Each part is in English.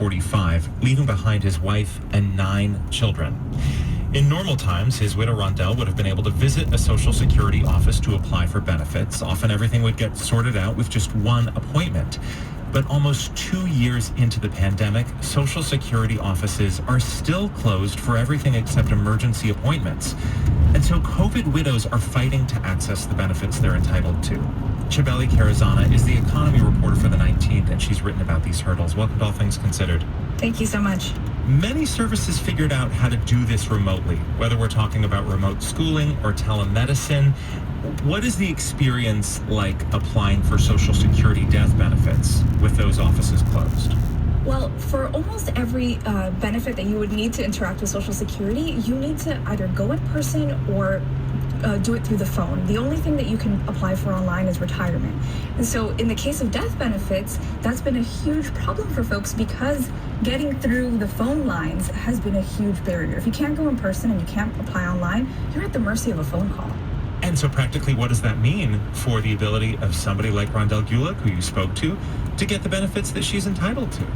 45, leaving behind his wife and 9 children. In normal times, his widow Rondell would have been able to visit a Social Security office to apply for benefits. Often everything would get sorted out with just one appointment. But almost 2 years into the pandemic, Social Security offices are still closed for everything except emergency appointments. And so COVID widows are fighting to access the benefits they're entitled to. Chabeli Carazana is the economy reporter for the 19th, and she's written about these hurdles. Welcome to All Things Considered. Thank you so much. Many services figured out how to do this remotely, whether we're talking about remote schooling or telemedicine. What is the experience like applying for Social Security death benefits with those offices closed? Well, for almost every benefit that you would need to interact with Social Security, you need to either go in person or do it through the phone. The only thing that you can apply for online is retirement. And so in the case of death benefits, that's been a huge problem for folks because getting through the phone lines has been a huge barrier. If you can't go in person and you can't apply online, you're at the mercy of a phone call. And so practically, what does that mean for the ability of somebody like Rondell Gulick, who you spoke to get the benefits that she's entitled to?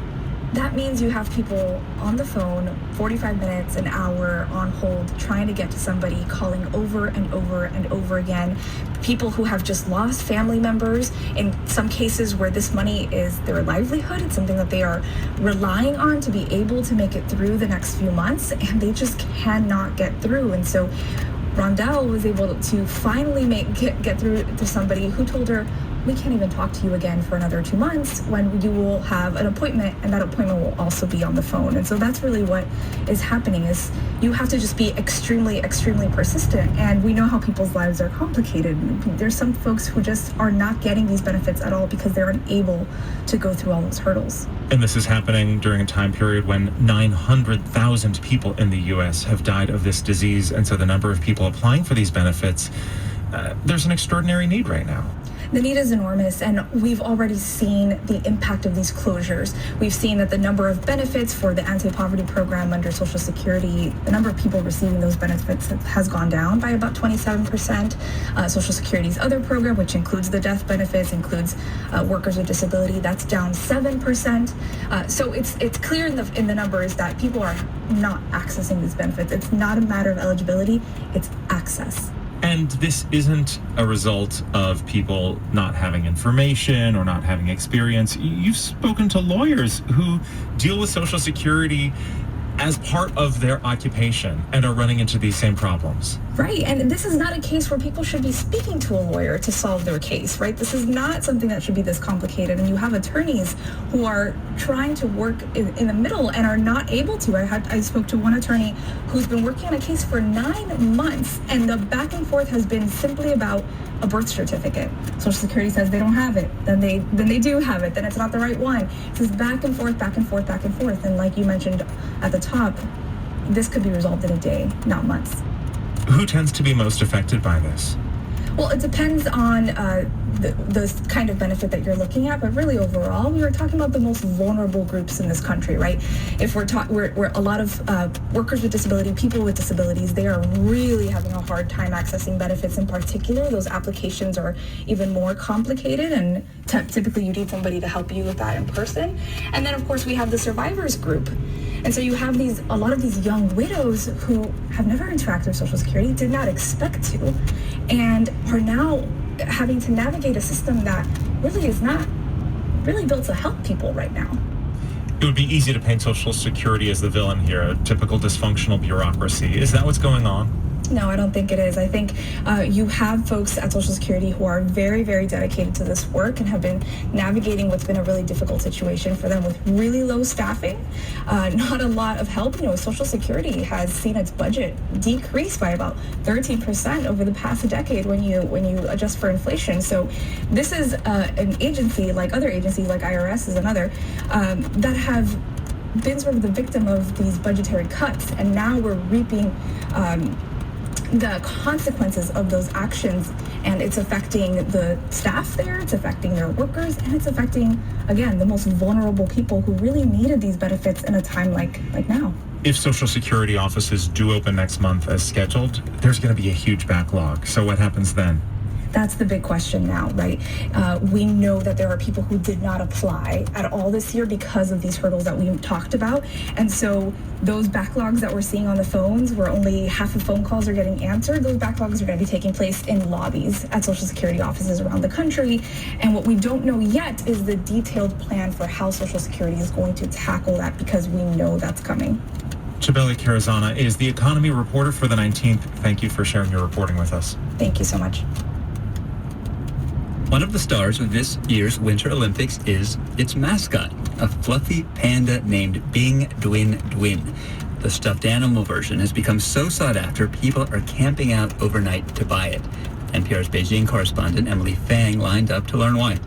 That means you have people on the phone 45 minutes, an hour on hold, trying to get to somebody, calling over and over and over again. People who have just lost family members, in some cases where this money is their livelihood. It's something that they are relying on to be able to make it through the next few months, and they just cannot get through. And so Rondell was able to finally get through to somebody who told her, we can't even talk to you again for another 2 months when you will have an appointment, and that appointment will also be on the phone. And so that's really what is happening, is you have to just be extremely, extremely persistent. And we know how people's lives are complicated. There's some folks who just are not getting these benefits at all because they're unable to go through all those hurdles. And this is happening during a time period when 900,000 people in the U.S. have died of this disease. And so the number of people applying for these benefits, there's an extraordinary need right now. The need is enormous, and we've already seen the impact of these closures. We've seen that the number of benefits for the anti-poverty program under Social Security, the number of people receiving those benefits has gone down by about 27%. Social Security's other program, which includes the death benefits, includes workers with disability, that's down 7%. So it's clear in the numbers that people are not accessing these benefits. It's not a matter of eligibility, it's access. And this isn't a result of people not having information or not having experience. You've spoken to lawyers who deal with Social Security as part of their occupation and are running into these same problems. Right, and this is not a case where people should be speaking to a lawyer to solve their case, right? This is not something that should be this complicated, and you have attorneys who are trying to work in the middle and are not able to. I spoke to one attorney who's been working on a case for 9 months, and the back and forth has been simply about a birth certificate. Social Security says they don't have it, then they do have it, then it's not the right one. It's this back and forth, back and forth, back and forth, and like you mentioned at the top, this could be resolved in a day, not months. Who tends to be most affected by this? Well, it depends on the kind of benefit that you're looking at, but really overall, we were talking about the most vulnerable groups in this country, right? If we're a lot of workers with disability, people with disabilities, they are really having a hard time accessing benefits. In particular, those applications are even more complicated, and typically you need somebody to help you with that in person. And then, of course, we have the survivors group. And so you have a lot of these young widows who have never interacted with Social Security, did not expect to, and are now having to navigate a system that really is not really built to help people right now. It would be easy to paint Social Security as the villain here, a typical dysfunctional bureaucracy. Is that what's going on? No, I don't think it is. I think you have folks at Social Security who are very, very dedicated to this work and have been navigating what's been a really difficult situation for them with really low staffing, not a lot of help. Social Security has seen its budget decrease by about 13% over the past decade when you adjust for inflation. So this is an agency, like other agencies, like IRS is another, that have been sort of the victim of these budgetary cuts, and now we're reaping the consequences of those actions, and it's affecting the staff there, it's affecting their workers, and it's affecting, again, the most vulnerable people who really needed these benefits in a time like now. If Social Security offices do open next month as scheduled, there's going to be a huge backlog. So what happens then? That's the big question now, right? We know that there are people who did not apply at all this year because of these hurdles that we talked about. And so those backlogs that we're seeing on the phones, where only half of phone calls are getting answered, those backlogs are going to be taking place in lobbies at Social Security offices around the country. And what we don't know yet is the detailed plan for how Social Security is going to tackle that, because we know that's coming. Chabeli Carazana is the economy reporter for the 19th. Thank you for sharing your reporting with us. Thank you so much. One of the stars of this year's Winter Olympics is its mascot, a fluffy panda named Bing Duin Duin. The stuffed animal version has become so sought after, people are camping out overnight to buy it. NPR's Beijing correspondent Emily Fang lined up to learn why.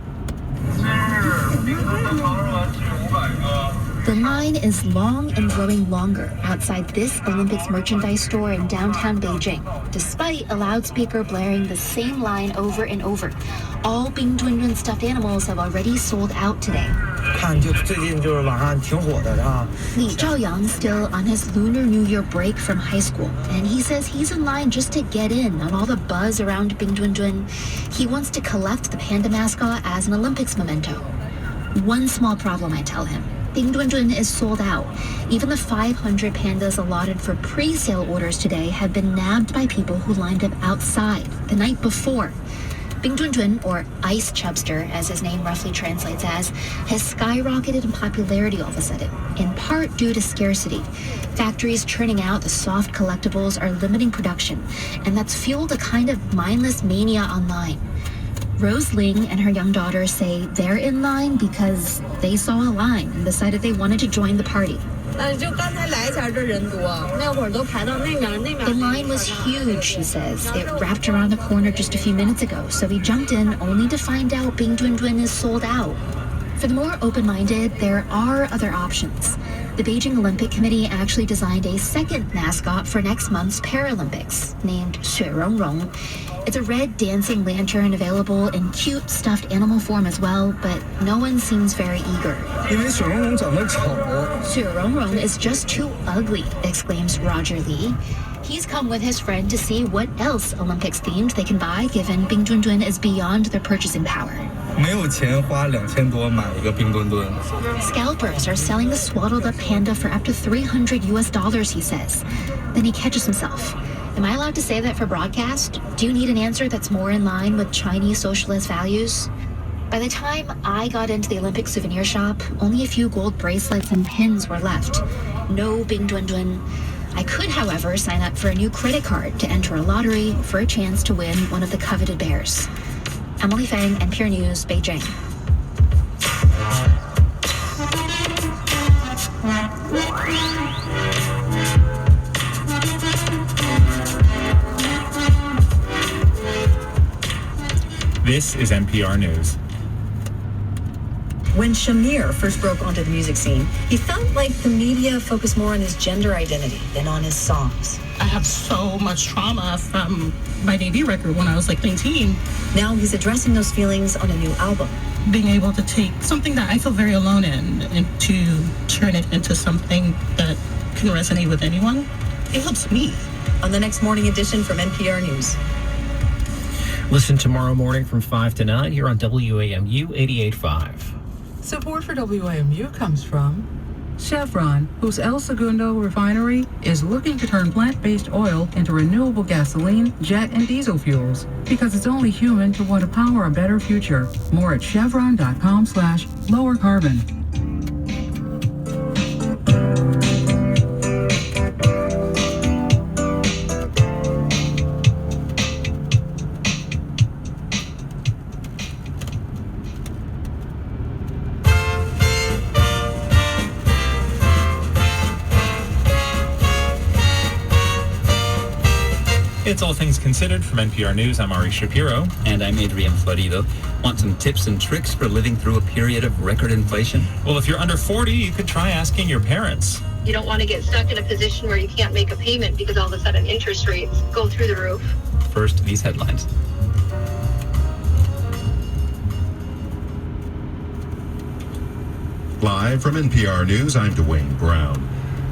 The line is long and growing longer outside this Olympics merchandise store in downtown Beijing, despite a loudspeaker blaring the same line over and over. All Bing Duin stuffed animals have already sold out today. Li Zhaoyang still on his Lunar New Year break from high school, and he says he's in line just to get in on all the buzz around Bing Duin. He wants to collect the panda mascot as an Olympics memento. One small problem, I tell him. Bing Duin is sold out. Even the 500 pandas allotted for pre-sale orders today have been nabbed by people who lined up outside the night before. Bing Duin, or Ice Chubster, as his name roughly translates as, has skyrocketed in popularity all of a sudden, in part due to scarcity. Factories churning out the soft collectibles are limiting production, and that's fueled a kind of mindless mania online. Rose Ling and her young daughter say they're in line because they saw a line and decided they wanted to join the party. The line was huge, she says. It wrapped around the corner just a few minutes ago, so we jumped in only to find out Bing Duin is sold out. For the more open-minded, there are other options. The Beijing Olympic Committee actually designed a second mascot for next month's Paralympics, named Xue Rongrong. It's a red dancing lantern available in cute stuffed animal form as well, but no one seems very eager. Xue Rongrong is just too ugly, exclaims Roger Lee. He's come with his friend to see what else Olympics themed they can buy, given Bing Duin is beyond their purchasing power. Scalpers are selling the swaddled up panda for up to $300, he says. Then he catches himself. Am I allowed to say that for broadcast? Do you need an answer that's more in line with Chinese socialist values? By the time I got into the Olympic souvenir shop, only a few gold bracelets and pins were left. No Bing Duin. I could, however, sign up for a new credit card to enter a lottery for a chance to win one of the coveted bears. Emily Fang, NPR News, Beijing. This is NPR News. When Shamir first broke onto the music scene, he felt like the media focused more on his gender identity than on his songs. I have so much trauma from my debut record when I was like 19. Now he's addressing those feelings on a new album. Being able to take something that I feel very alone in and to turn it into something that can resonate with anyone, it helps me. On the next morning edition from NPR News. Listen tomorrow morning from 5 to 9 here on WAMU 88.5. Support for WAMU comes from Chevron, whose El Segundo refinery is looking to turn plant-based oil into renewable gasoline, jet, and diesel fuels, because it's only human to want to power a better future. More at chevron.com/lower carbon. It's All Things Considered from NPR News. I'm Ari Shapiro. And I'm Adrian Florido. Want some tips and tricks for living through a period of record inflation? Well, if you're under 40, you could try asking your parents. You don't want to get stuck in a position where you can't make a payment because all of a sudden interest rates go through the roof. First, these headlines. Live from NPR News, I'm Dwayne Brown.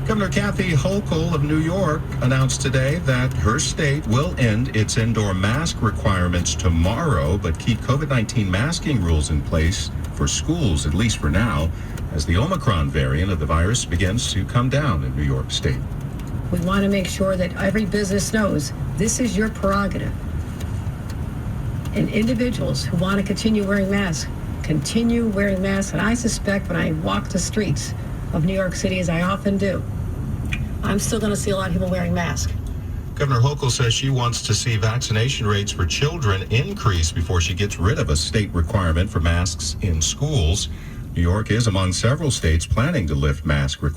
Governor Kathy Hochul of New York announced today that her state will end its indoor mask requirements tomorrow, but keep COVID-19 masking rules in place for schools, at least for now, as the Omicron variant of the virus begins to come down in New York State. We want to make sure that every business knows this is your prerogative. And individuals who want to continue wearing masks, continue wearing masks. And I suspect when I walk the streets of New York City, as I often do, I'm still going to see a lot of people wearing masks. Governor Hochul says she wants to see vaccination rates for children increase before she gets rid of a state requirement for masks in schools. New York is among several states planning to lift mask requirements.